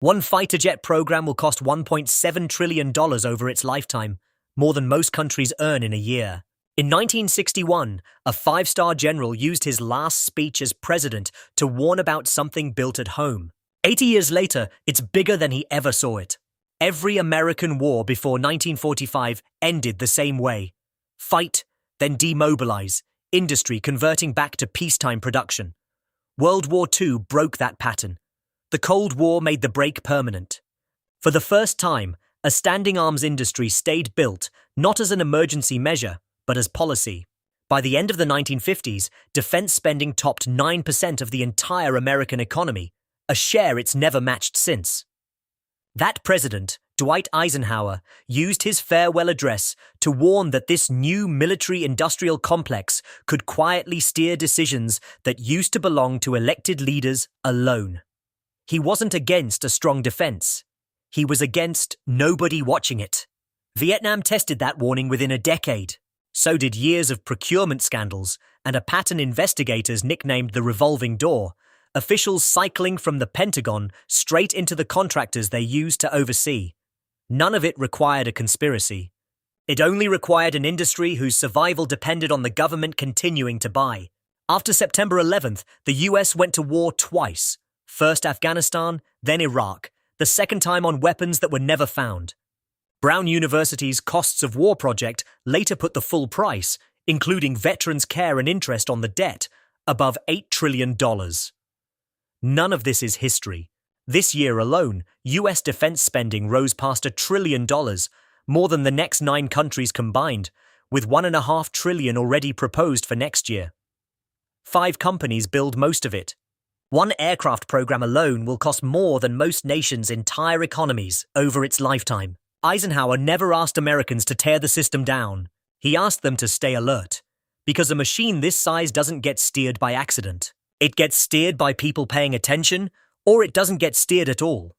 One fighter jet program will cost $1.7 trillion over its lifetime, more than most countries earn in a year. In 1961, a five-star general used his last speech as president to warn about something built at home. 80 years later, it's bigger than he ever saw it. Every American war before 1945 ended the same way. Fight, then demobilize, industry converting back to peacetime production. World War II broke that pattern. The Cold War made the break permanent. For the first time, a standing arms industry stayed built, not as an emergency measure, but as policy. By the end of the 1950s, defense spending topped 9% of the entire American economy, a share it's never matched since. That president, Dwight Eisenhower, used his farewell address to warn that this new military-industrial complex could quietly steer decisions that used to belong to elected leaders alone. He wasn't against a strong defense. He was against nobody watching it. Vietnam tested that warning within a decade. So did years of procurement scandals and a pattern investigators nicknamed the revolving door, officials cycling from the Pentagon straight into the contractors they used to oversee. None of it required a conspiracy. It only required an industry whose survival depended on the government continuing to buy. After September 11th, the US went to war twice. First Afghanistan, then Iraq, the second time on weapons that were never found. Brown University's Costs of War project later put the full price, including veterans' care and interest on the debt, above $8 trillion. None of this is history. This year alone, US defense spending rose past $1 trillion, more than the next 9 countries combined, with $1.5 trillion already proposed for next year. 5 companies build most of it. One aircraft program alone will cost more than most nations' entire economies over its lifetime. Eisenhower never asked Americans to tear the system down. He asked them to stay alert. Because a machine this size doesn't get steered by accident. It gets steered by people paying attention, or it doesn't get steered at all.